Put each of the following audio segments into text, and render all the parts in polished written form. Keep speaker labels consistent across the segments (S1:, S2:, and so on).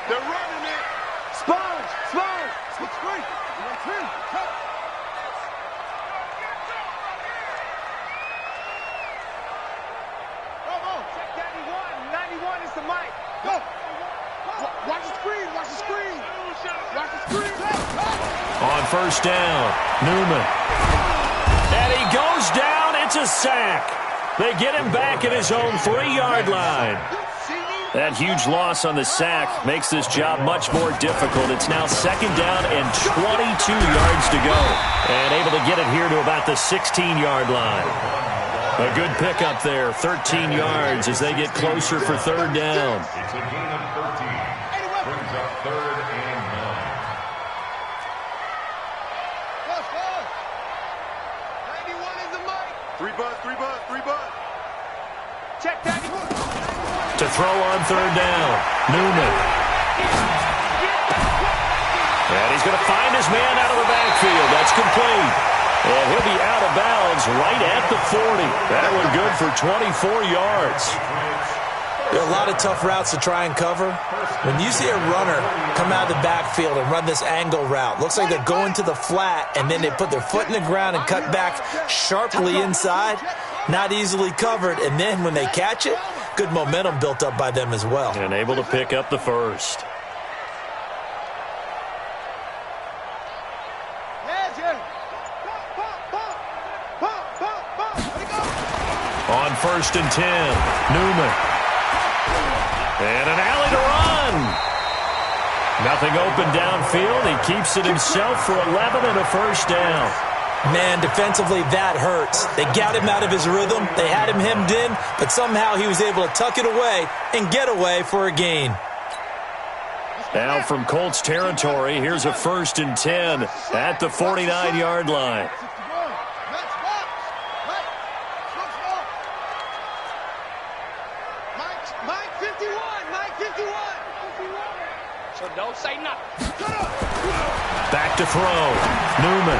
S1: They're running it.
S2: Sponge. Switch screen.
S3: Check 91. 91 is the mic.
S1: Go. Watch the screen. Watch the screen.
S4: On first down, Newman. And he goes down. It's a sack. They get him back at his own 3-yard line. That huge loss on the sack makes this job much more difficult. It's now second down and 22 yards to go. And able to get it here to about the 16-yard line. A good pickup there, 13 yards as they get closer for third down.
S5: It's a gain of 13. Brings up 3rd and 9.
S1: 91 is the mic. 3 buzz.
S3: Check 91.
S4: To throw on third down, Newman. And he's going to find his man out of the backfield. That's complete. And he'll be out of bounds right at the 40. That one good for 24 yards.
S2: There are a lot of tough routes to try and cover. When you see a runner come out of the backfield and run this angle route, looks like they're going to the flat, and then they put their foot in the ground and cut back sharply inside. Not easily covered, and then when they catch it, good momentum built up by them as well.
S4: And able to pick up the first. On first and 10, Newman. And an alley to run. Nothing open downfield. He keeps it himself for 11 and a first down.
S2: Man, defensively, that hurts. They got him out of his rhythm. They had him hemmed in, but somehow he was able to tuck it away and get away for a gain.
S4: Now from Colts territory, here's a first and 10 at the 49-yard line.
S3: So don't say nothing.
S4: Back to throw. Newman.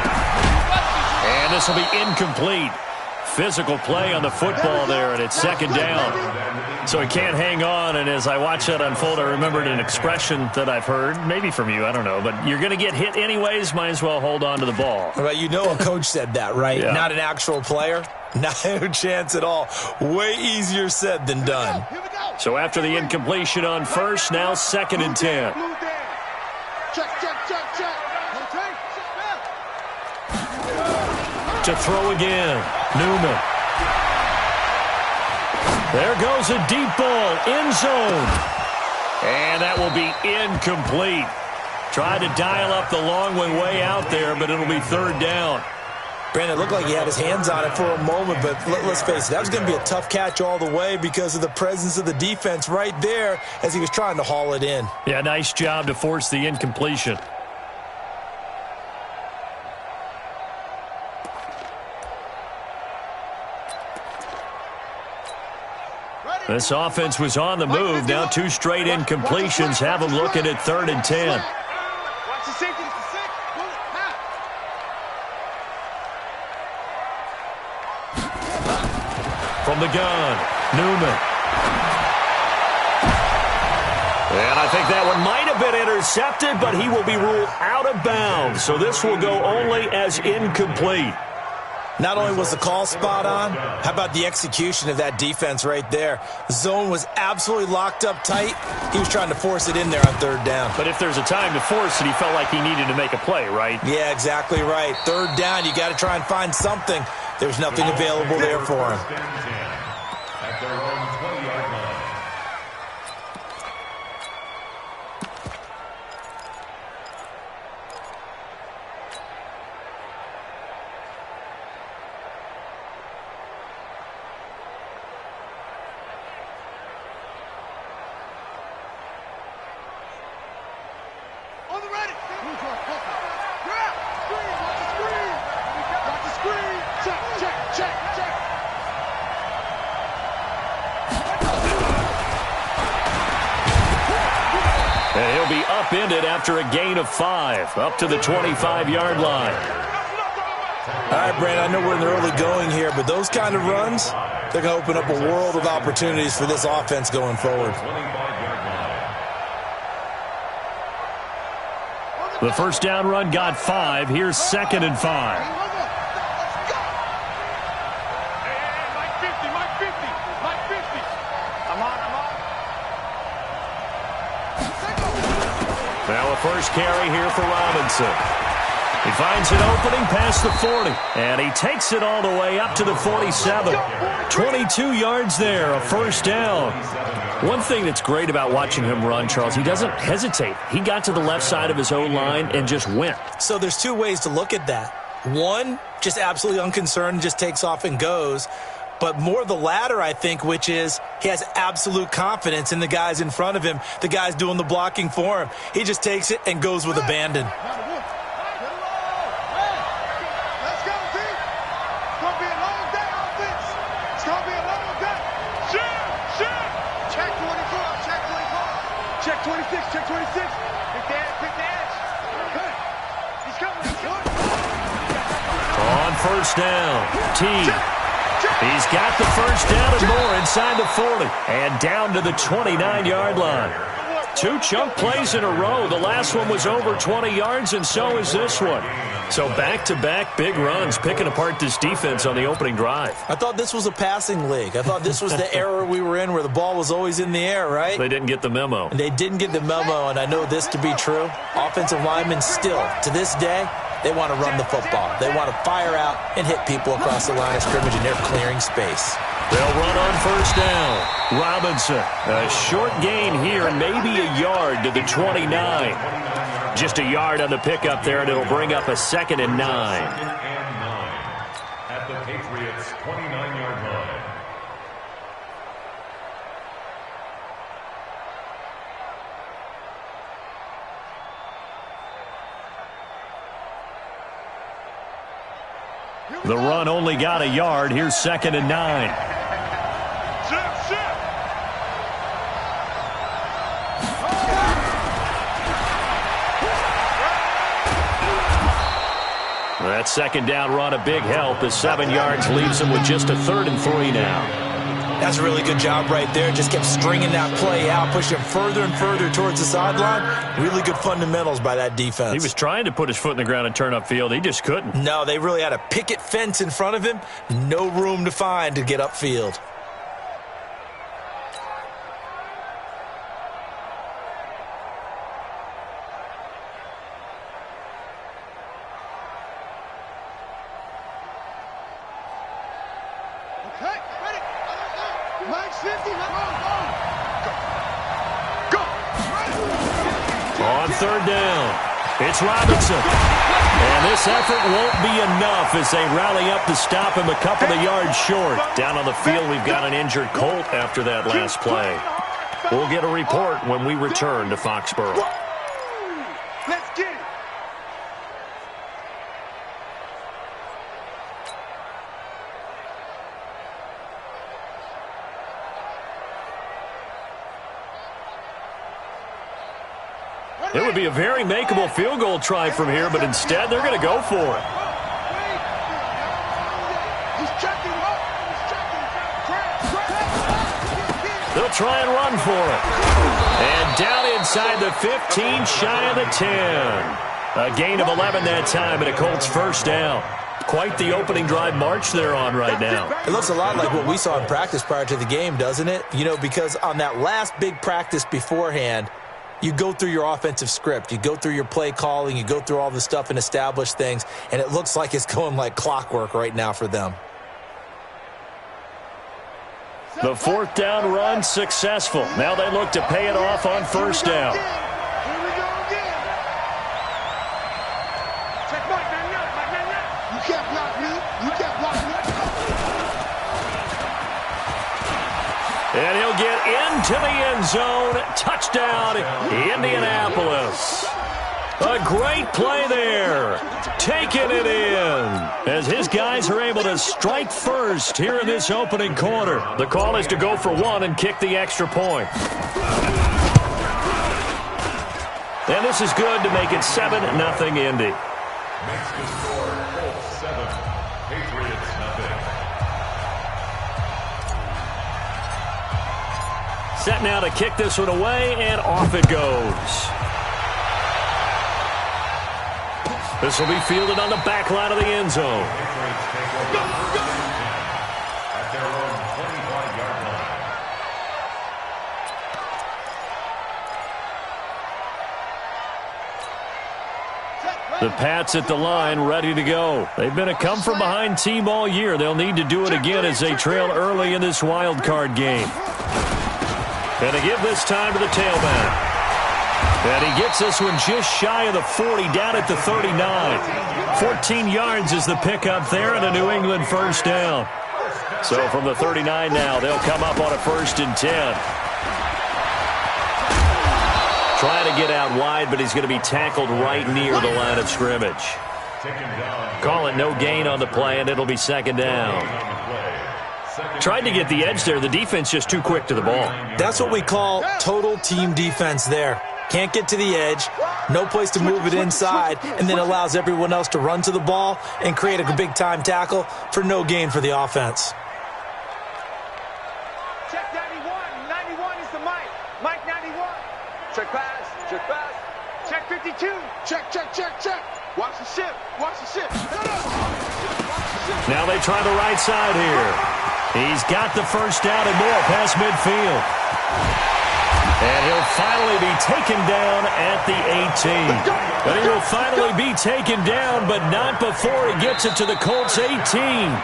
S4: And this will be incomplete. Physical play on the football there, and it's second down. So he can't hang on, and as I watch that unfold, I remembered an expression that I've heard, maybe from you, I don't know, but you're going to get hit anyways, might as well hold on to the ball.
S2: Well, you know a coach said that, right?
S4: Yeah.
S2: Not an actual player. No chance at all. Way easier said than done.
S4: So after the incompletion on first, now second and 10.
S1: Check.
S4: To throw again, Newman. There goes a deep ball, end zone. And that will be incomplete. Tried to dial up the long one way out there, but it'll be third down.
S2: Brandon, it looked like he had his hands on it for a moment, but let's face it, that was going to be a tough catch all the way because of the presence of the defense right there as he was trying to haul it in.
S4: Yeah, nice job to force the incompletion. This offense was on the move. Now 2 straight incompletions have them looking at third and 10.
S3: Watch the safety.
S4: From the gun, Newman. And I think that one might have been intercepted, but he will be ruled out of bounds. So this will go only as incomplete.
S2: Not only was the call spot on, how about the execution of that defense right there? The zone was absolutely locked up tight. He was trying to force it in there on third down.
S4: But if there's a time to force it, he felt like he needed to make a play, right?
S2: Yeah, exactly right. Third down, you got to try and find something. There's nothing available there for him.
S5: At their own 20-yard line.
S4: And he'll be upended after a gain of 5, up to the 25-yard line.
S2: All right, Brandon, I know we're in the early going here, but those kind of runs, they're going to open up a world of opportunities for this offense going forward.
S4: The first down run got 5. Here's 2nd and 5.
S3: Hey, Mike 50, Mike 50, Mike 50. I'm on.
S4: Now a first carry here for Robinson. He finds an opening past the 40, and he takes it all the way up to the 47. 22 yards there, a first down. One thing that's great about watching him run, Charles, he doesn't hesitate. He got to the left side of his own line and just went.
S2: So there's two ways to look at that. One, just absolutely unconcerned, just takes off and goes. But more the latter, I think, which is he has absolute confidence in the guys in front of him, the guys doing the blocking for him. He just takes it and goes with abandon.
S3: Check 26, check 26. Pick the edge. Good. He's coming.
S4: On first down, T. He's got the first down and more inside the 40 and down to the 29-yard line. 2 chunk plays in a row. The last one was over 20 yards, and so is this one. So back-to-back big runs, picking apart this defense on the opening drive.
S2: I thought this was a passing league. I thought this was the era we were in where the ball was always in the air, right?
S4: They didn't get the memo.
S2: And they didn't get the memo, and I know this to be true. Offensive linemen still, to this day, they want to run the football. They want to fire out and hit people across the line of scrimmage, and they're clearing space.
S4: They'll run on first down. Robinson, a short gain here, maybe a yard to the 29. Just a yard on the pickup there, and it'll bring up a 2nd and 9.
S5: At the Patriots' 29-yard line.
S4: The run only got a yard. Here's 2nd and 9. That 2nd down run, a big help as 7 yards leaves him with just a 3rd and 3 now.
S2: That's a really good job right there. Just kept stringing that play out, pushing him further and further towards the sideline. Really good fundamentals by that defense.
S4: He was trying to put his foot in the ground and turn upfield. He just couldn't.
S2: No, they really had a picket fence in front of him. No room to find to get upfield.
S4: On 3rd down, it's Robinson. And this effort won't be enough as they rally up to stop him a couple of yards short. Down on the field, we've got an injured Colt after that last play. We'll get a report when we return to Foxborough.
S3: Let's get it.
S4: It would be a very makeable field goal try from here, but instead they're going to go for it. They'll try and run for it. And down inside the 15, shy of the 10. A gain of 11 that time, and a Colts first down. Quite the opening drive march they're on right now.
S2: It looks a lot like what we saw in practice prior to the game, doesn't it? You know, because on that last big practice beforehand, you go through your offensive script. You go through your play calling. You go through all the stuff and establish things. And it looks like it's going like clockwork right now for them.
S4: The 4th down run successful. Now they look to pay it off on first down.
S3: Here we go again. Check Mike, You can't block me. You can't block me.
S4: And he'll get into the end zone. Touchdown, Indianapolis. A great play there. Taking it in as his guys are able to strike first here in this opening quarter. The call is to go for 1 and kick the extra point. And this is good to make it 7-0 Indy.
S5: Makes the score Colts 7, Patriots nothing.
S4: Set now to kick this one away, and off it goes. This will be fielded on the back line of the end zone.
S5: At their own 25-yard line.
S4: The Pats at the line, ready to go. They've been a come-from-behind team all year. They'll need to do it again as they trail early in this wild card game. And to give this time to the tailback. And he gets this one just shy of the 40, down at the 39. 14 yards is the pickup there and a New England first down. So from the 39 now, they'll come up on a 1st and 10. Trying to get out wide, but he's going to be tackled right near the line of scrimmage. Call it no gain on the play, and it'll be 2nd down. Tried to get the edge there. The defense just too quick to the ball.
S2: That's what we call total team defense there. Can't get to the edge, no place to move it inside, and then allows everyone else to run to the ball and create a big-time tackle for no gain for the offense.
S3: Check 91. 91 is the Mike. Mike 91. Check pass. Check pass. Check 52.
S1: Check, check, check, check.
S3: Watch the ship. Watch the ship.
S4: Now they try the right side here. He's got the first down and more past midfield. And he'll finally be taken down at the 18. But he will finally be taken down, but not before he gets it to the Colts 18.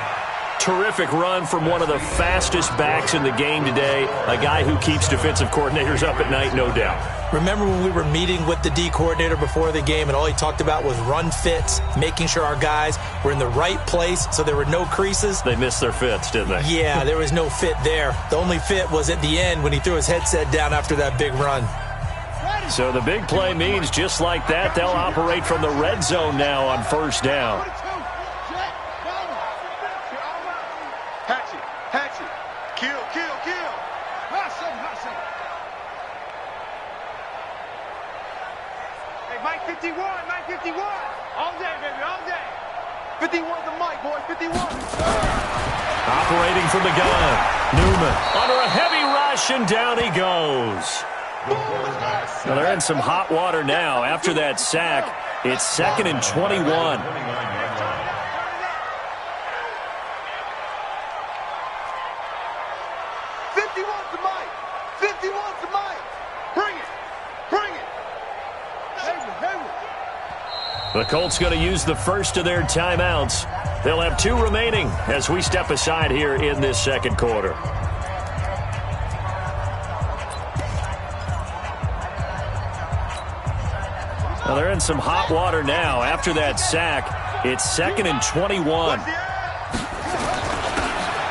S4: Terrific run from one of the fastest backs in the game today, a guy who keeps defensive coordinators up at night, no doubt.
S2: Remember when we were meeting with the D coordinator before the game and all he talked about was run fits, making sure our guys were in the right place so there were no creases?
S4: They missed their fits, didn't they?
S2: Yeah, there was no fit there. The only fit was at the end when he threw his headset down after that big run.
S4: So the big play means just like that, they'll operate from the red zone now on 1st down.
S3: Hatchet. Hatchet. Kill, kill, kill.
S1: Hot seven, hot seven.
S3: Hey, Mike 51. Mike 51. All day, baby. All day. 51's the Mike, boys. 51.
S4: Operating from the gun. Newman under a heavy rush, and down he goes. Now they're in some hot water now after that sack. It's 2nd and 21.
S3: 51's the Mike. 51's the Mike. Bring it. Bring it.
S4: The Colts going to use the first of their timeouts. They'll have 2 remaining as we step aside here in this 2nd quarter. Now they're in some hot water now after that sack. It's 2nd and 21.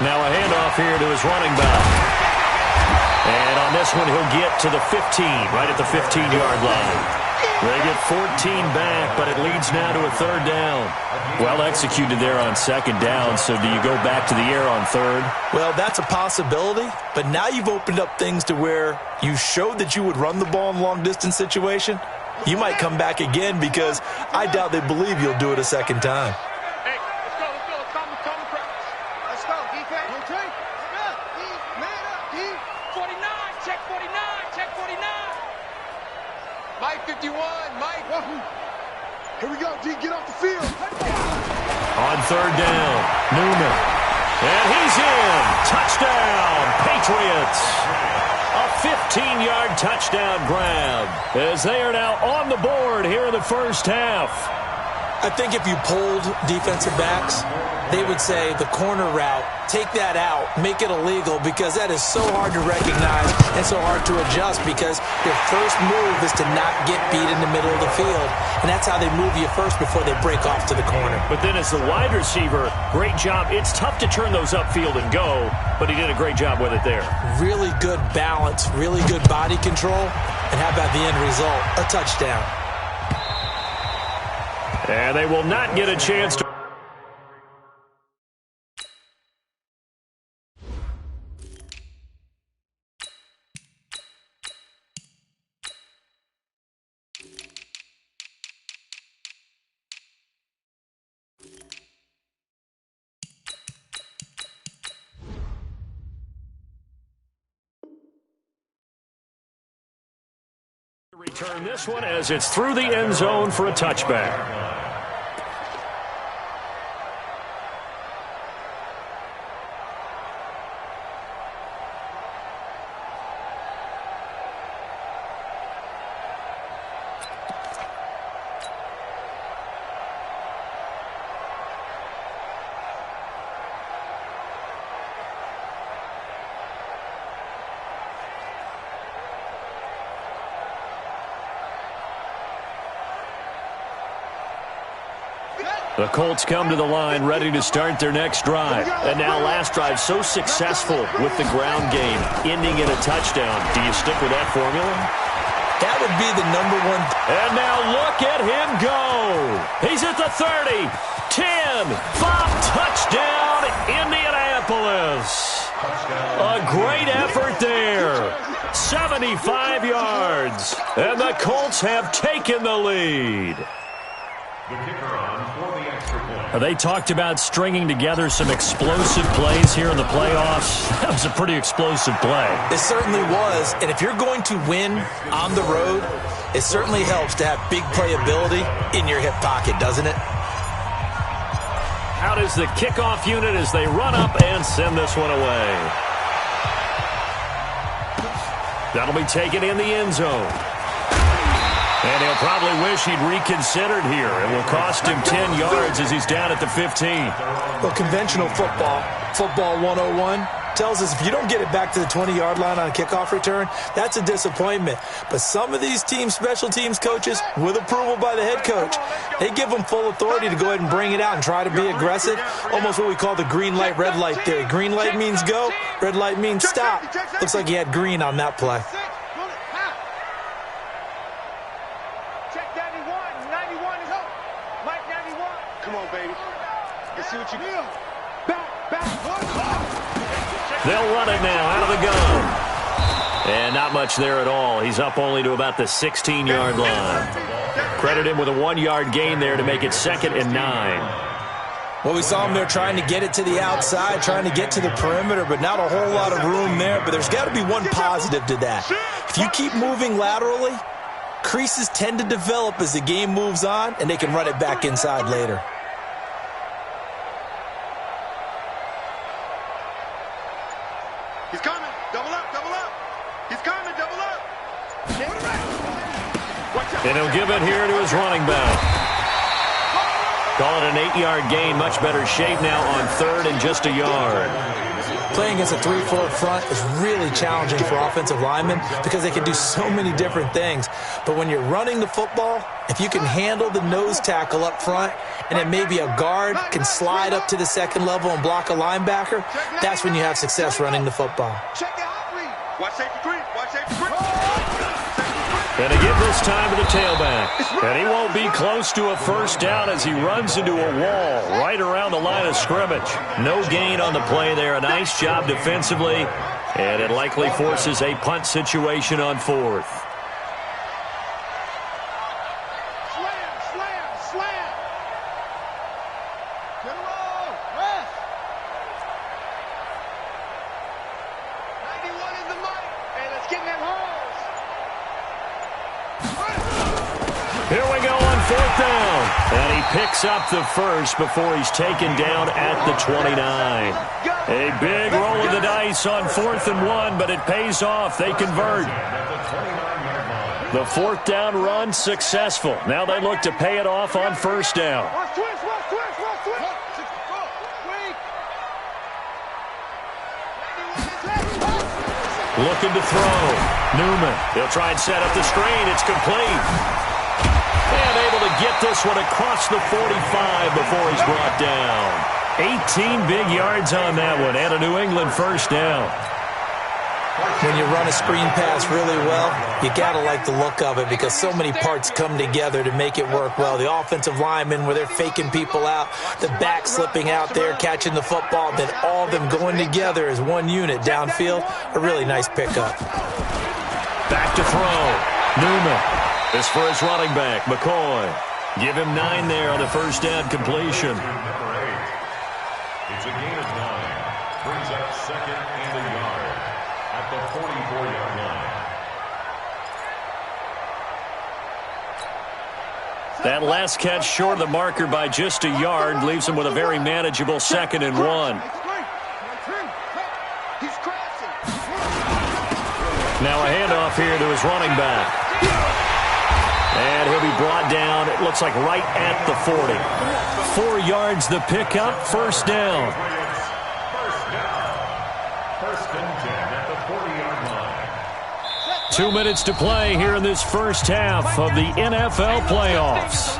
S4: Now a handoff here to his running back. And on this one, he'll get to the 15, right at the 15-yard line. They get 14 back, but it leads now to a 3rd down. Well executed there on 2nd down, so do you go back to the air on 3rd?
S2: Well, that's a possibility, but now you've opened up things to where you showed that you would run the ball in long-distance situation. You might come back again because I doubt they believe you'll do it a 2nd time.
S3: Hey, let's go. Let's go. Let's calm the practice. Let's go, defense. Okay. Man up, D. 49. Check 49. Check 49. Mike 51. Mike.
S1: Here we go, D. Get off the field.
S4: On 3rd down, Newman. And he's in. Touchdown, Patriots. A 15-yard touchdown grab as they are now on the board here in the first half.
S2: I think if you polled defensive backs, they would say the corner route, take that out, make it illegal, because that is so hard to recognize and so hard to adjust because your first move is to not get beat in the middle of the field. And that's how they move you first before they break off to the corner.
S4: But then as the wide receiver, great job. It's tough to turn those upfield and go, but he did a great job with it there.
S2: Really good balance, really good body control, and how about the end result? A touchdown.
S4: And they will not get a chance to... return this one as it's through the end zone for a touchback. The Colts come to the line ready to start their next drive. And now last drive so successful with the ground game, ending in a touchdown. Do you stick with that formula?
S2: That would be the number one.
S4: And now look at him go. He's at the 30, 10, 5, touchdown, Indianapolis. A great effort there. 75 yards. And the Colts have taken the lead.
S5: The kicker on for the extra point.
S4: They talked about stringing together some explosive plays here in the playoffs. That was a pretty explosive play.
S2: It certainly was. And if you're going to win on the road, it certainly helps to have big playability in your hip pocket, doesn't it?
S4: Out is the kickoff unit as they run up and send this one away. That'll be taken in the end zone. And he'll probably wish he'd reconsidered here. It will cost him 10 yards as he's down at the 15.
S2: Well, conventional football 101, tells us if you don't get it back to the 20-yard line on a kickoff return, that's a disappointment. But some of these team special teams coaches, with approval by the head coach, they give them full authority to go ahead and bring it out and try to be aggressive, almost what we call the green light, red light theory. Green light means go, red light means stop. Looks like he had green on that play.
S4: They'll run it now out of the gun. And not much there at all. He's up only to about the 16-yard line. Credit him with a 1-yard gain there to make it 2nd and 9.
S2: Well, we saw him there trying to get it to the outside, trying to get to the perimeter, but not a whole lot of room there. But there's got to be one positive to that. If you keep moving laterally, creases tend to develop as the game moves on, and they can run it back inside later.
S1: He's coming. Double up, double up. He's coming, double up.
S4: And he'll give it here to his running back. Call it an 8-yard gain. Much better shape now on 3rd and just a yard.
S2: Playing against a 3-4 front is really challenging for offensive linemen because they can do so many different things. But when you're running the football, if you can handle the nose tackle up front and then maybe a guard can slide up to the 2nd level and block a linebacker, that's when you have success running the football.
S1: Watch safety three. Watch safety three.
S4: And they give this time to the tailback. And he won't be close to a first down as he runs into a wall right around the line of scrimmage. No gain on the play there. A nice job defensively. And it likely forces a punt situation on 4th.
S1: Slam. Get a roll. Rest. 91 is the mic. And let's get in that hole.
S4: Here we go on 4th down. And he picks up the first before he's taken down at the 29. A big roll of the dice on 4th and 1, but it pays off. They convert. The 4th down run successful. Now they look to pay it off on 1st down. Looking to throw. Newman. He'll try and set up the screen. It's complete. And able to get this one across the 45 before he's brought down. 18 big yards on that one and a New England first down.
S2: When you run a screen pass really well, you got to like the look of it because so many parts come together to make it work well. The offensive linemen where they're faking people out, the back slipping out there, catching the football, then all of them going together as one unit downfield. A really nice pickup.
S4: Back to throw. Newman. This for his running back, McCoy. Give him 9 there on the first down completion.
S5: Number 8. It's a gain of 9. Brings up 2nd and a yard at the 44-yard line.
S4: That last catch short of the marker by just a yard leaves him with a very manageable 2nd and 1. Now a handoff here to his running back. And he'll be brought down, it looks like right at the 40. 4 yards the pickup, first down.
S5: First and 10 at the 40-yard line.
S4: 2 minutes to play here in this first half of the NFL playoffs.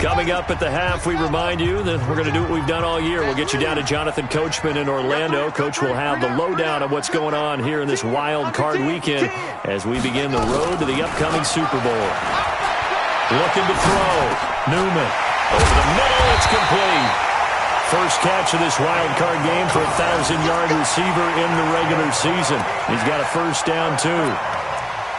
S4: Coming up at the half, we remind you that we're going to do what we've done all year. We'll get you down to Jonathan Coachman in Orlando. Coach will have the lowdown of what's going on here in this wild card weekend as we begin the road to the upcoming Super Bowl. Looking to throw. Newman. Over the middle, it's complete. First catch of this wild card game for a 1,000-yard receiver in the regular season. He's got a first down, too.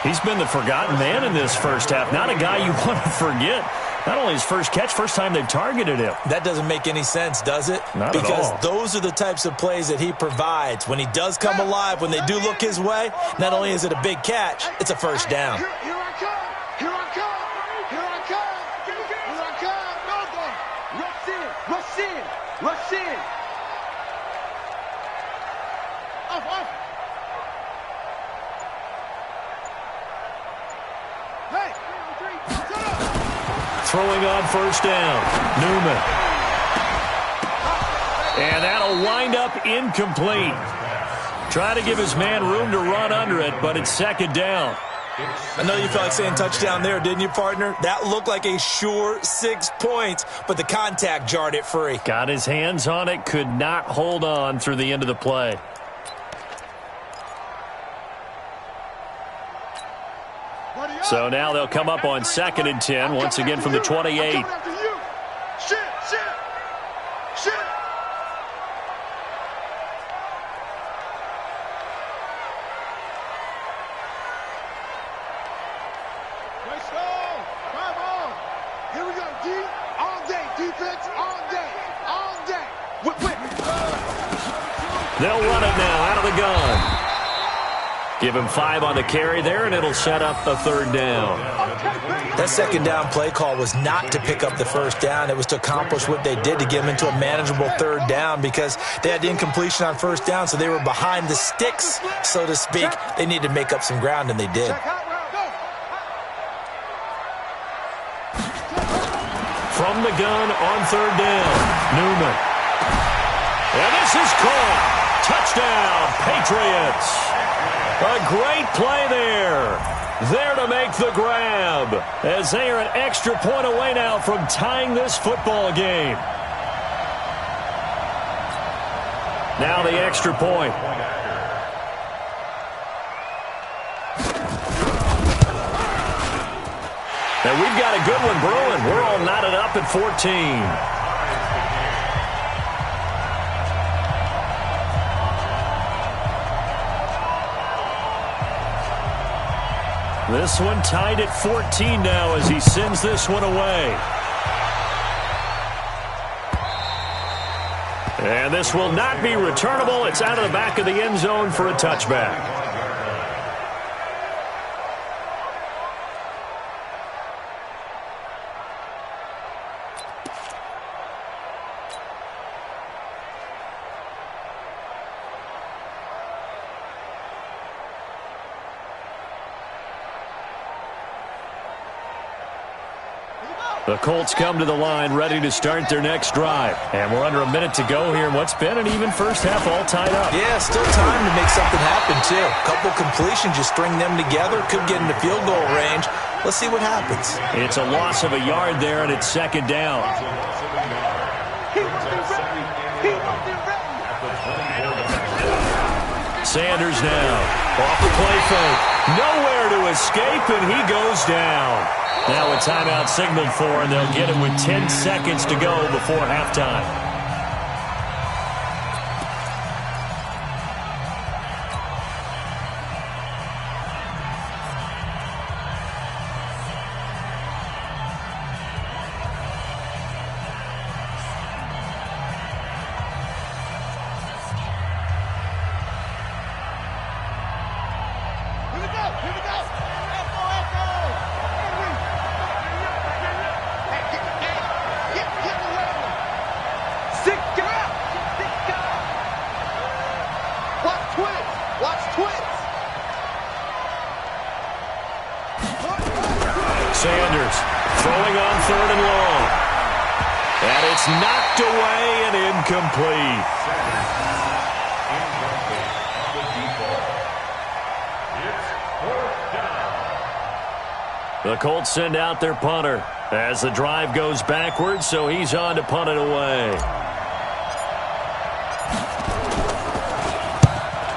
S4: He's been the forgotten man in this first half. Not a guy you want to forget. Not only his first catch, first time they've targeted him.
S2: That doesn't make any sense, does it?
S4: Not at all.
S2: Because those are the types of plays that he provides. When he does come alive, when they do look his way, not only is it a big catch, it's a first down.
S3: Here I come. Here I come. Here I come. Here I come. No, go. Rush in. Rush in. Rush in. Off. Hey.
S4: Throwing on first down. Newman. And that'll wind up incomplete. Try to give his man room to run under it, but it's second down.
S2: I know you felt like saying touchdown there, didn't you, partner? That looked like a sure 6 points, but the contact jarred it free.
S4: Got his hands on it, could not hold on through the end of the play. So now they'll come up on 2nd and 10, once again from the 28.
S3: Here we go, D. All day, defense, all day, all day.
S4: They'll run it now out of the gun. Give him 5 on the carry there, and it'll set up a third down.
S2: That second down play call was not to pick up the first down. It was to accomplish what they did, to get them into a manageable third down, because they had the incompletion on first down, so they were behind the sticks, so to speak. They needed to make up some ground, and they did.
S4: From the gun on third down, Newman. And this is caught. Touchdown, Patriots. A great play there. There to make the grab, as they are an extra point away now from tying this football game. Now the extra point. And we've got a good one brewing. We're all knotted up at 14. This one tied at 14 now as he sends this one away. And this will not be returnable. It's out of the back of the end zone for a touchback. The Colts come to the line ready to start their next drive. And we're under a minute to go here in what's been an even first half, all tied up.
S2: Yeah, still time to make something happen, too. A couple completions, you string them together, could get into field goal range. Let's see what happens.
S4: It's a loss of a yard there, and it's second down. Sanders now. Off the play fake. Nowhere to escape, and he goes down. Now a timeout signaled for, and they'll get him with 10 seconds to go before halftime. Sanders throwing on third and long. And it's knocked away and incomplete. The Colts send out their punter as the drive goes backwards, so he's on to punt it away.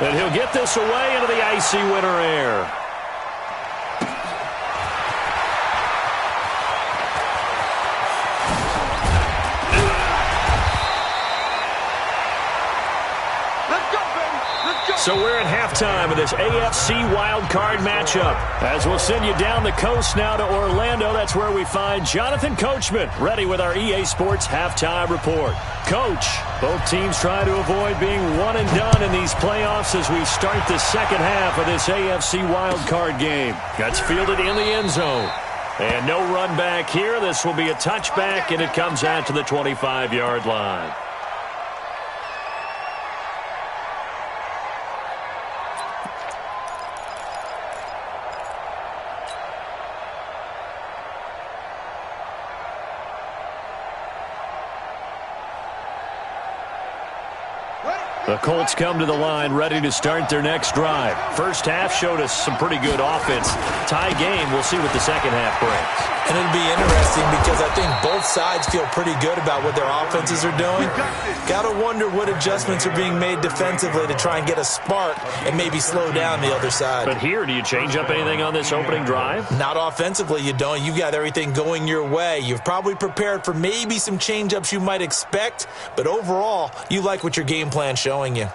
S4: And he'll get this away into the icy winter air. So we're at halftime of this AFC wildcard matchup. As we'll send you down the coast now to Orlando, that's where we find Jonathan Coachman ready with our EA Sports halftime report. Coach, both teams try to avoid being one and done in these playoffs as we start the second half of this AFC wildcard game. That's fielded in the end zone. And no run back here. This will be a touchback, and it comes out to the 25-yard line. The Colts come to the line ready to start their next drive. First half showed us some pretty good offense. Tie game, we'll see what the second half brings.
S2: And it'll be interesting because I think both sides feel pretty good about what their offenses are doing. Got to wonder what adjustments are being made defensively to try and get a spark and maybe slow down the other side.
S4: But here, do you change up anything on this opening drive?
S2: Not offensively, you don't. You got everything going your way. You've probably prepared for maybe some change-ups you might expect, but overall, you like what your game plan's showing you.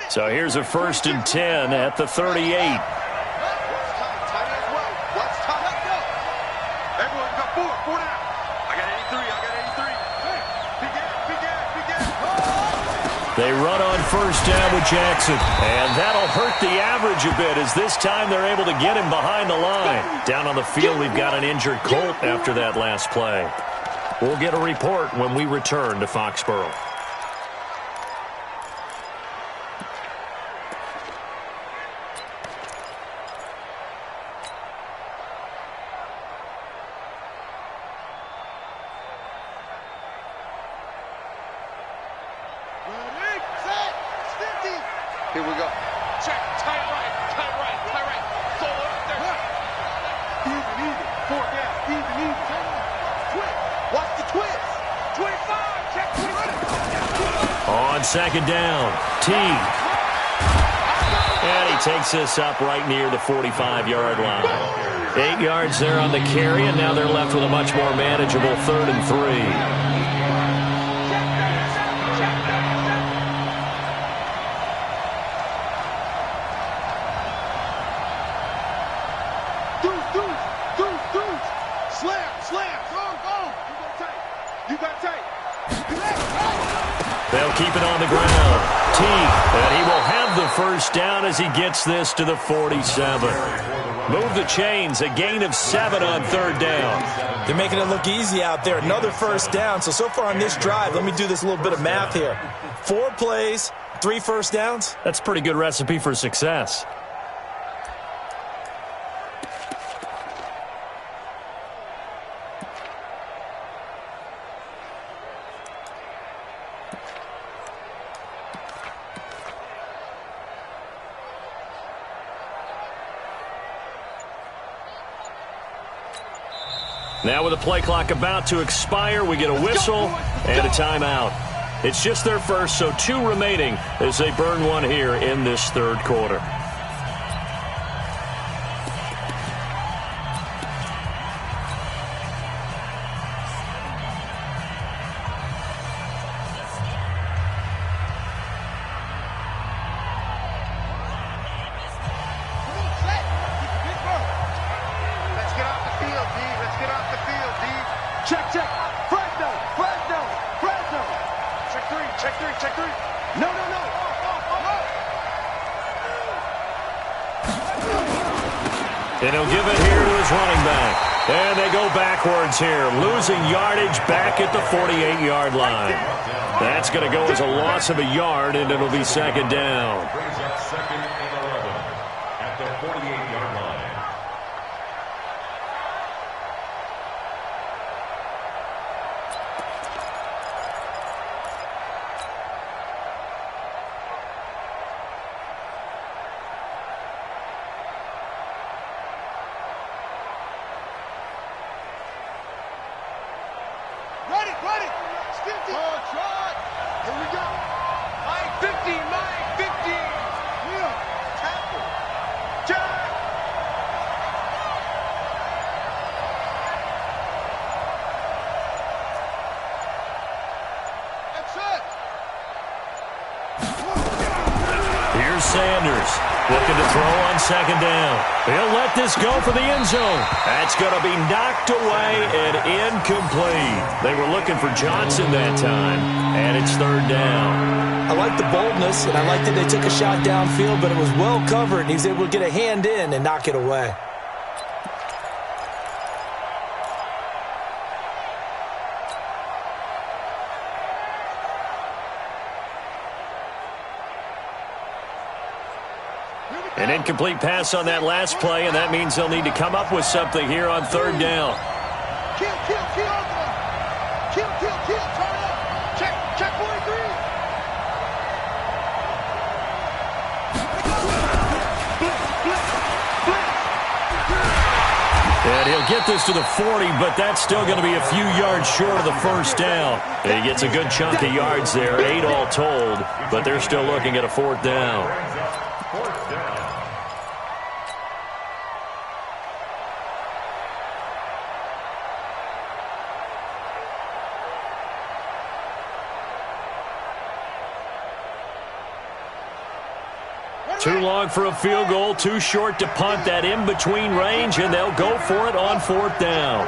S4: So here's a 1st and 10 at the 38.
S1: Everyone got four down. I got 83.
S4: They run on 1st down with Jackson. And that'll hurt the average a bit as this time they're able to get him behind the line. Down on the field, we've got an injured Colt after that last play. We'll get a report when we return to Foxborough.
S1: Here we go.
S3: Check, tight right. Solo up there.
S1: Even. 4 down. Even. Twist. Watch the twist.
S3: 25. Check, 20.
S4: On 2nd down, T. And he takes this up right near the 45-yard line. 8 yards there on the carry, and now they're left with a much more manageable 3rd and 3. They'll keep it on the ground. T, and he will have the 1st down as he gets this to the 47. Move the chains, a gain of 7 on 3rd down.
S2: They're making it look easy out there. Another 1st down. So far on this drive, let me do this little bit of math here. 4 plays, 3 1st downs.
S4: That's a pretty good recipe for success. Now with the play clock about to expire, we get a whistle and a timeout. It's just their first, so 2 remaining as they burn one here in this 3rd quarter. And he'll give it here to his running back. And they go backwards here, losing yardage back at the 48-yard line. That's going to go as a loss of a yard, and it'll be 2nd down.
S5: Brings up 2nd and 11 at the 48-yard line.
S1: it. It's 50. Oh, try. Here we go.
S3: Mike 50, Mike 50.
S1: Yeah. Tackle.
S3: Jack.
S1: That's it.
S4: Here's Sanders looking to throw on second down. He'll let this go for the end zone. That's going to be knocked away and incomplete. They were looking for Johnson that time, and it's third down.
S2: I like the boldness, and I like that they took a shot downfield, but it was well covered, and he was able to get a hand in and knock it away.
S4: An incomplete pass on that last play, and that means they'll need to come up with something here on third down.
S1: Kill, kill, kill. Kill, kill, kill. Turn it up. Check 43.
S4: And he'll get this to the 40, but that's still going to be a few yards short of the first down. And he gets a good chunk of yards there, 8 all told, but they're still looking at a fourth down.
S5: Fourth down.
S4: Too long for a field goal, too short to punt that in-between range, and they'll go for it on fourth down.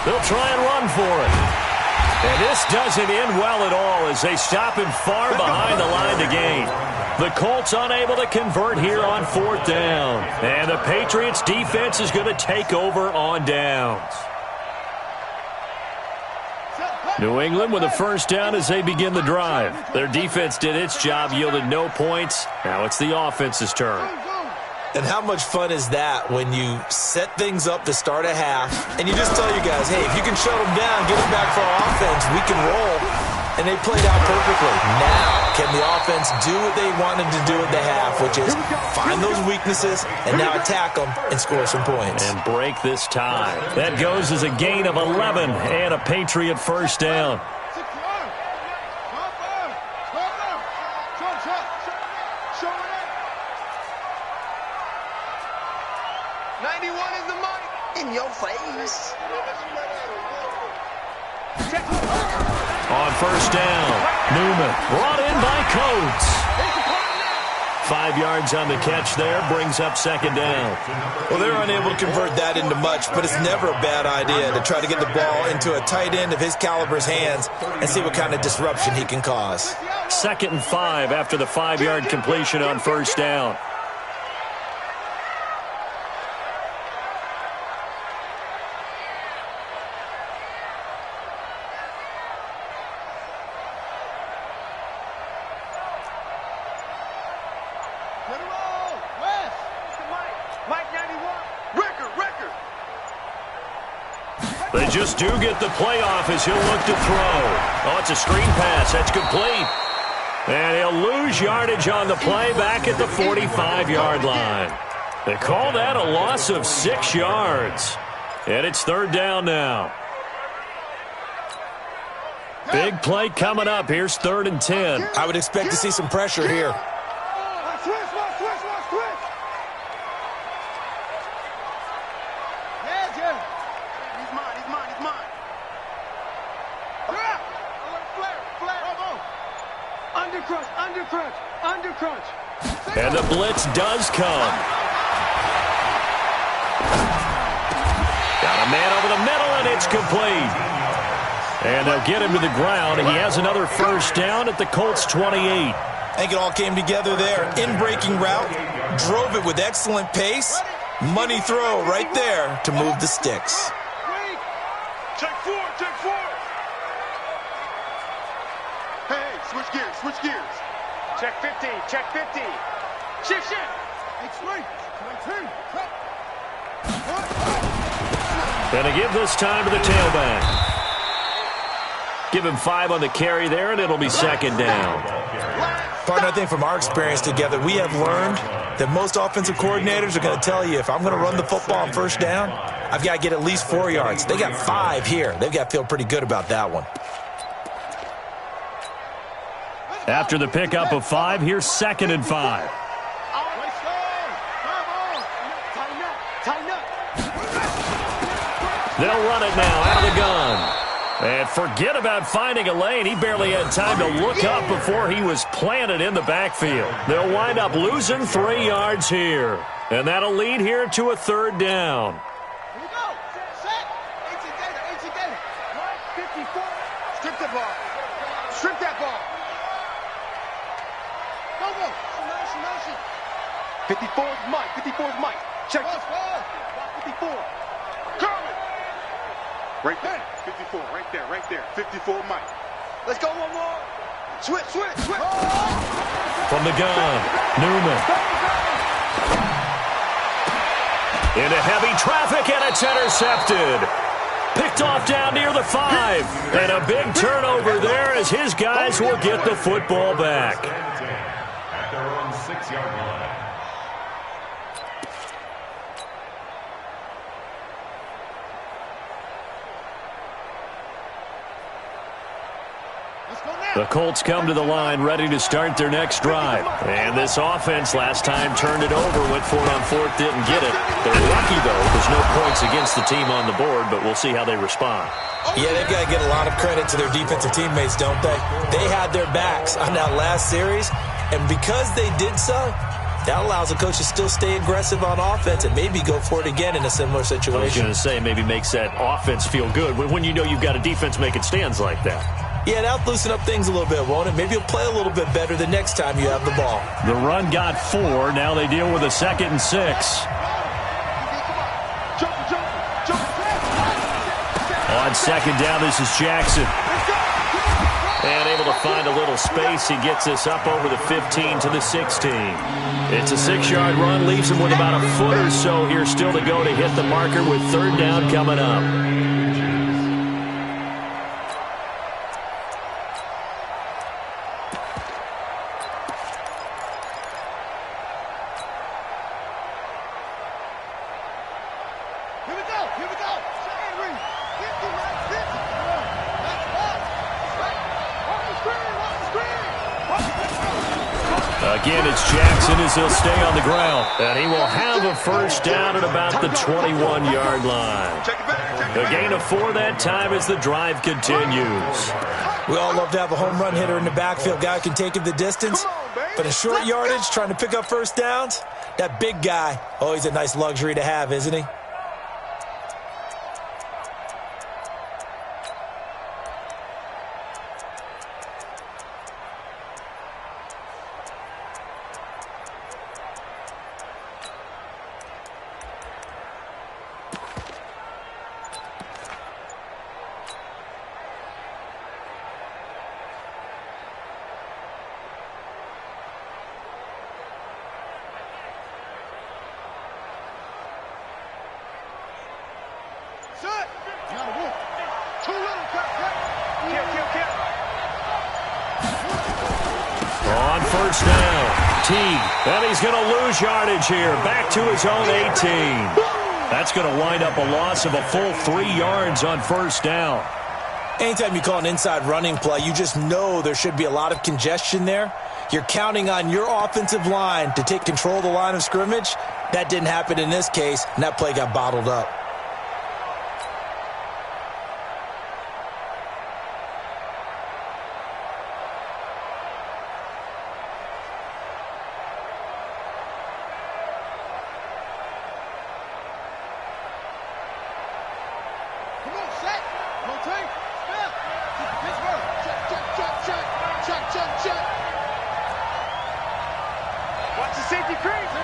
S4: They'll try and run for it. And this doesn't end well at all as they stop him far behind the line to gain. The Colts unable to convert here on fourth down. And the Patriots defense is going to take over on downs. New England with a first down as they begin the drive. Their defense did its job, yielded no points. Now it's the offense's turn.
S2: And how much fun is that when you set things up to start a half and you just tell your guys, hey, if you can shut them down, get them back for our offense, we can roll. And they played out perfectly. Now, can the offense do what they wanted to do at the half, which is find those weaknesses and now attack them and score some points.
S4: And break this tie. That goes as a gain of 11 and a Patriot first down.
S3: 91 is the mic. In your face.
S4: On first down, Newman brought in by Coates. 5 yards on the catch there, brings up second down.
S2: Well, they're unable to convert that into much, but it's never a bad idea to try to get the ball into a tight end of his caliber's hands and see what kind of disruption he can cause.
S4: 2nd and 5 after the 5-yard completion on first down. They just do get the playoff as he'll look to throw. Oh, it's a screen pass. That's complete. And he'll lose yardage on the play back at the 45-yard line. They call that a loss of 6 yards. And it's third down now. Big play coming up. Here's 3rd and 10.
S2: I would expect to see some pressure here.
S4: And the blitz does come. Got a man over the middle, and it's complete. And they'll get him to the ground, and he has another first down at the Colts 28.
S2: I think it all came together there. In-breaking route, drove it with excellent pace. Money throw right there to move the sticks.
S1: Check forward, check forward. Hey, switch gears, switch gears.
S3: Check 50, check 50. Shift, shift.
S4: And to give this time to the tailback. Give him 5 on the carry there, and it'll be second down.
S2: Partner, I think from our experience together, we have learned that most offensive coordinators are going to tell you, if I'm going to run the football on first down, I've got to get at least 4 yards. They got 5 here. They've got to feel pretty good about that one.
S4: After the pickup of 5, here's 2nd and 5. They'll run it now out of the gun. And forget about finding a lane. He barely had time to look up before he was planted in the backfield. They'll wind up losing 3 yards here. And that'll lead here to a 3rd down.
S3: Here we go. Set. 18 Gator. 54. Strip the ball. Strip that ball. Go. Motion. 54 is Mike. 54 is Mike. Check. 54. Kermit. Right there. 54. Right there. 54 Mike. Let's go one more. Switch.
S4: From the gun, Newman. Into heavy traffic, and it's intercepted. Picked off down near the 5. And a big turnover there as his guys will get the football back.
S5: At their own 6-yard line.
S4: The Colts come to the line ready to start their next drive. And this offense last time turned it over, went for it on 4th, didn't get it. They're lucky, though. There's no points against the team on the board, but we'll see how they respond.
S2: Yeah, they've got to get a lot of credit to their defensive teammates, don't they? They had their backs on that last series, and because they did so, that allows the coach to still stay aggressive on offense and maybe go for it again in a similar situation.
S4: I was going to say, maybe makes that offense feel good when you know you've got a defense making stands like that.
S2: Yeah, that'll loosen up things a little bit, won't it? Maybe you'll play a little bit better the next time you have the ball.
S4: The run got 4. Now they deal with a 2nd and 6. On 2nd down, this is Jackson. And able to find a little space. He gets us up over the 15 to the 16. It's a 6-yard run. Leaves him with about a foot or so here still to go to hit the marker with 3rd down coming up. Again, it's Jackson as he'll stay on the ground. And he will have a 1st down at about the 21-yard line. A gain of 4 that time as the drive continues.
S2: We all love to have a home run hitter in the backfield. Guy can take it the distance. But in short yardage, trying to pick up 1st downs, that big guy, always a nice luxury to have, isn't he?
S4: On 1st down, Teague, and he's going to lose yardage here, back to his own 18. That's going to wind up a loss of a full 3 yards on 1st down.
S2: Anytime you call an inside running play, you just know there should be a lot of congestion there. You're counting on your offensive line to take control of the line of scrimmage. That didn't happen in this case, and that play got bottled up.
S3: Watch the safety crease.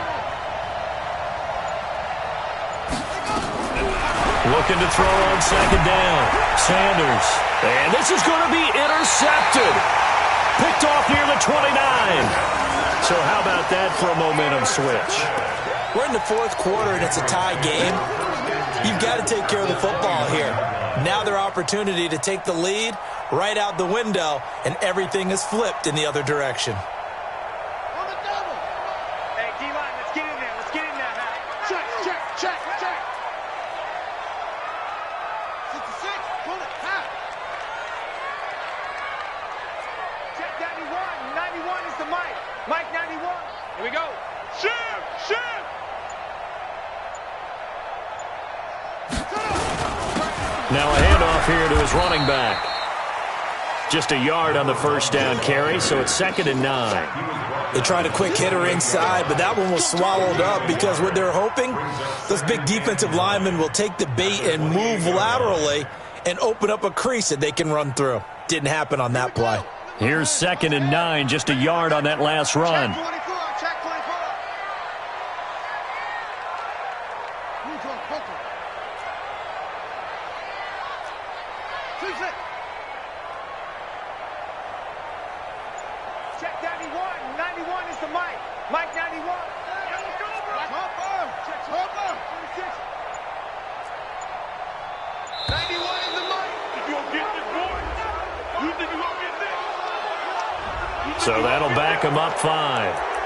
S4: Looking to throw on 2nd down. Sanders. And this is going to be intercepted. Picked off near the 29. So how about that for a momentum switch?
S2: We're in the 4th quarter, and it's a tie game. You've got to take care of the football here. Now their opportunity to take the lead right out the window, and everything is flipped in the other direction.
S4: Now a handoff here to his running back. Just a yard on the first down carry, so it's 2nd and 9.
S2: They tried a quick hitter inside, but that one was swallowed up because what they're hoping, those big defensive linemen will take the bait and move laterally and open up a crease that they can run through. Didn't happen on that play.
S4: Here's 2nd and 9, just a yard on that last run.
S3: Check 24. Check 91. 91 is the Mike. Mike 91. Check 26. 91 is the Mike.
S1: If you don't get this, boy, you think you're going to get this?
S4: So that'll back him up 5.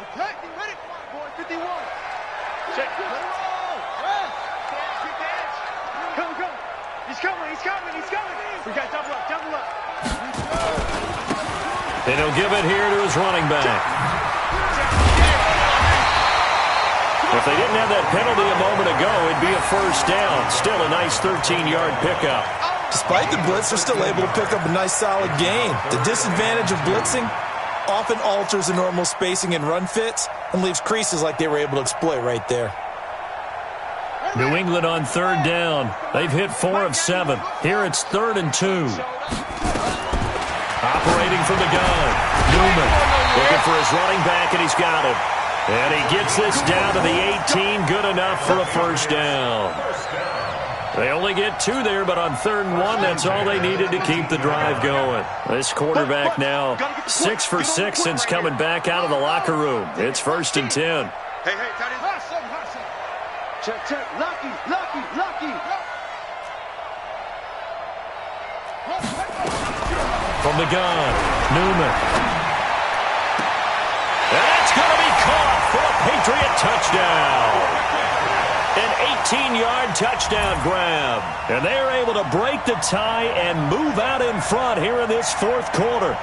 S3: Okay, get ready. Boy, 51. Check. Come. He's coming. We got double up.
S4: And he'll give it here to his running back. If they didn't have that penalty a moment ago, it'd be a first down. Still a nice 13-yard pickup.
S2: Despite the blitz, they're still able to pick up a nice, solid gain. The disadvantage of blitzing often alters the normal spacing and run fits and leaves creases like they were able to exploit right there.
S4: New England on 3rd down. They've hit 4 of 7. Here it's 3rd and 2. Operating from the gun. Newman looking for his running back, and he's got him. And he gets this down to the 18. Good enough for a first down. They only get 2 there, but on 3rd and 1, that's all they needed to keep the drive going. This quarterback now 6 for 6 since coming back out of the locker room. It's 1st and 10.
S3: Hey, tight end. Check. Lucky.
S4: From the gun, Newman. And that's going to be caught for a Patriot touchdown. An 18-yard touchdown grab. And they're able to break the tie and move out in front here in this 4th quarter.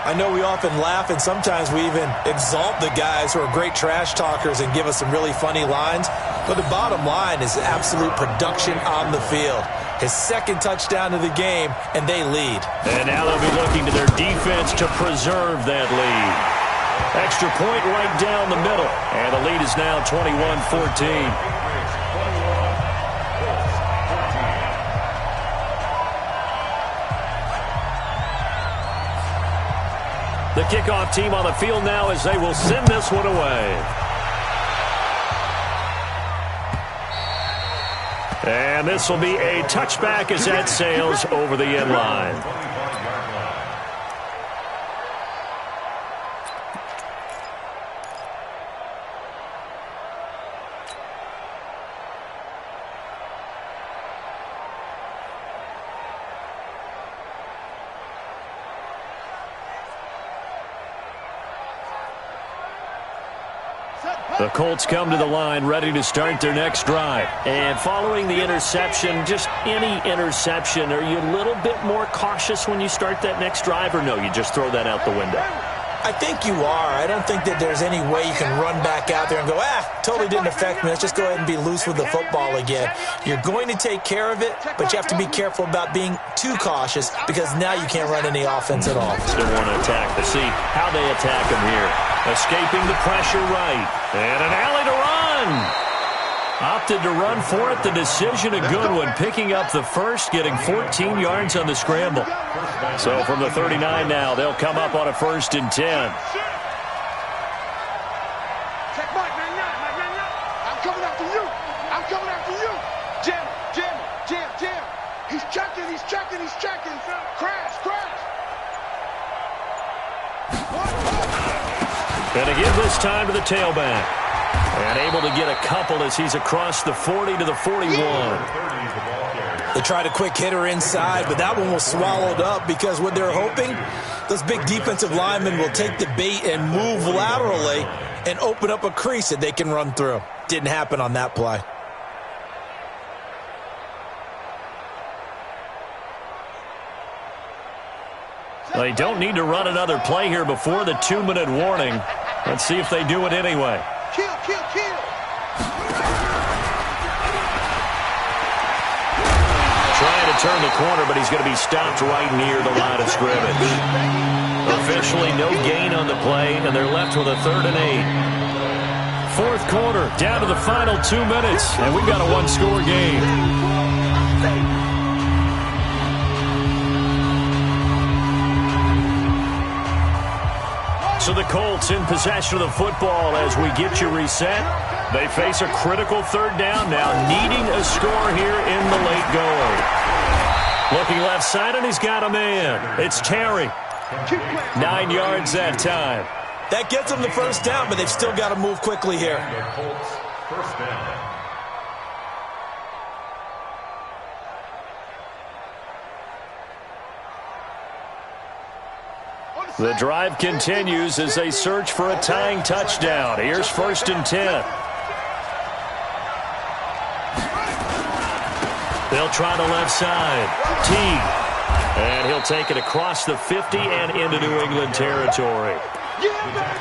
S2: I know we often laugh, and sometimes we even exalt the guys who are great trash talkers and give us some really funny lines. But the bottom line is absolute production on the field. His 2nd touchdown of the game, and they lead.
S4: And now they'll be looking to their defense to preserve that lead. Extra point right down the middle. And the lead is now 21-14. The kickoff team on the field now as they will send this one away. And this will be a touchback as that sails over the end line. The Colts come to the line ready to start their next drive. And following the interception, just any interception, are you a little bit more cautious when you start that next drive, or no, you just throw that out the window?
S2: I think you are. I don't think that there's any way you can run back out there and go, totally didn't affect me. Let's just go ahead and be loose with the football again. You're going to take care of it, but you have to be careful about being too cautious because now you can't run any offense at all.
S4: Still want to attack. Let's see how they attack him here. Escaping the pressure right. And an alley to run. Opted to run for it. The decision a good one. Picking up the first, getting 14 yards on the scramble. So from the 39 now, they'll come up on a 1st and 10.
S3: Check Mike, man. I'm coming after you. Jam. He's checking. Crash.
S4: Gonna give this time to the tailback. And able to get a couple as he's across the 40 to the 41.
S2: They tried a quick hitter inside, but that one was swallowed up because what they're hoping, those big defensive linemen will take the bait and move laterally and open up a crease that they can run through. Didn't happen on that play.
S4: They don't need to run another play here before the 2-minute warning. Let's see if they do it anyway.
S1: Kill, kill, kill.
S4: Trying to turn the corner, but he's going to be stopped right near the line of scrimmage. Officially no gain on the play, and they're left with a 3rd and 8. Fourth quarter, down to the final 2 minutes, and we've got a one-score game. So the Colts in possession of the football as we get you reset. They face a critical 3rd down now, needing a score here in the late going. Looking left side, and he's got a man. It's Terry. 9 yards that time.
S2: That gets them the first down, but they've still got to move quickly here.
S5: The Colts first down.
S4: The drive continues as they search for a tying touchdown. Here's 1st and 10. They'll try the left side. T. And he'll take it across the 50 and into New England territory.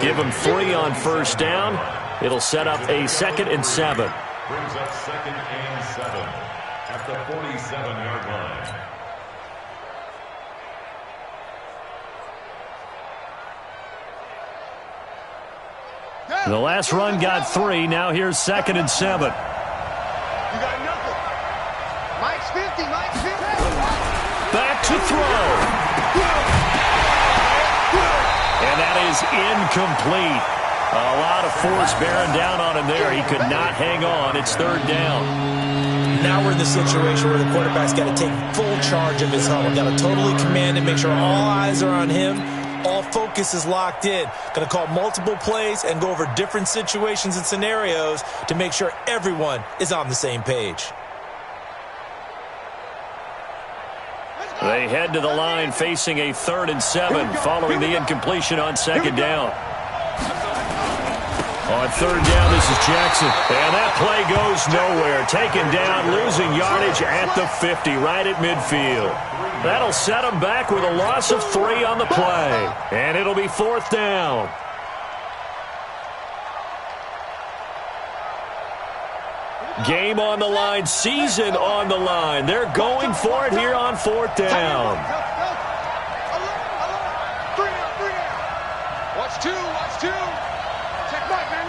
S4: Give him 3 on 1st down. It'll set up a 2nd and 7.
S5: Brings up 2nd and 7 at the 47-yard line.
S4: The last run got 3. Now here's 2nd and 7.
S1: You got nothing. Mike's 50. Mike's 50.
S4: Back to throw. And that is incomplete. A lot of force bearing down on him there. He could not hang on. It's 3rd down.
S2: Now we're in the situation where the quarterback's got to take full charge of his huddle. Got to totally command it, make sure all eyes are on him. All focus is locked in. Going to call multiple plays and go over different situations and scenarios to make sure everyone is on the same page.
S4: They head to the line facing a 3rd and 7 following the incompletion on 2nd down. On 3rd down, this is Jackson. And that play goes nowhere. Taken down, losing yardage at the 50, right at midfield. That'll set them back with a loss of 3 on the play. And it'll be 4th down. Game on the line, season on the line. They're going for it here on 4th down.
S3: Watch 2, watch 2. Check back, man.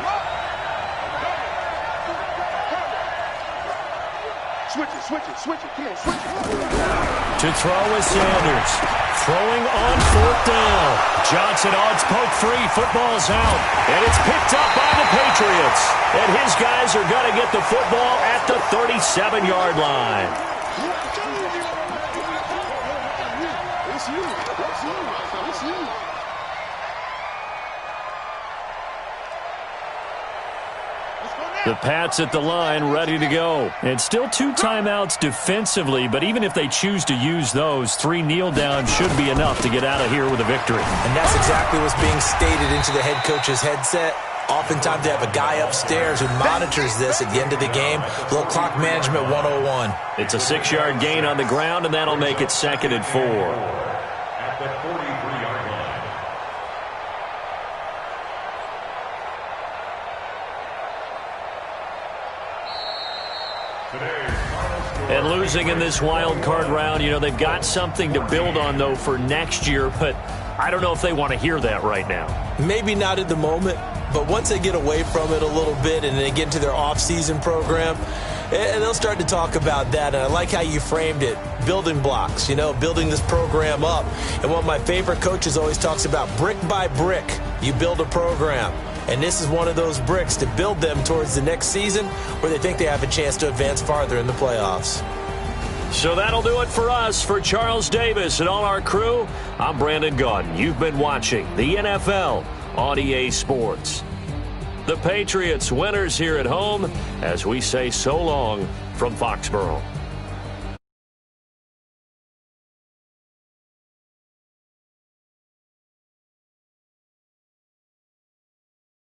S3: Switch it. Come on, switch it.
S4: To throw is Sanders. Throwing on 4th down. Johnson odds poke free. Football's out. And it's picked up by the Patriots. And his guys are going to get the football at the 37-yard line. The Pats at the line, ready to go. And still 2 timeouts defensively, but even if they choose to use those, 3 kneel downs should be enough to get out of here with a victory.
S2: And that's exactly what's being stated into the head coach's headset. Oftentimes they have a guy upstairs who monitors this at the end of the game. Little clock management 101.
S4: It's a 6-yard gain on the ground, and that'll make it 2nd and 4.
S5: At the 43-yard line.
S4: And losing in this wild card round, you know, they've got something to build on, though, for next year, but I don't know if they want to hear that right now.
S2: Maybe not at the moment, but once they get away from it a little bit and they get into their off-season program, and they'll start to talk about that. And I like how you framed it, building blocks, you know, building this program up. And one of my favorite coaches always talks about brick by brick, you build a program. And this is one of those bricks to build them towards the next season where they think they have a chance to advance farther in the playoffs.
S4: So that'll do it for us. For Charles Davis and all our crew, I'm Brandon Gaudin. You've been watching the NFL on EA Sports. The Patriots winners here at home as we say so long from Foxborough.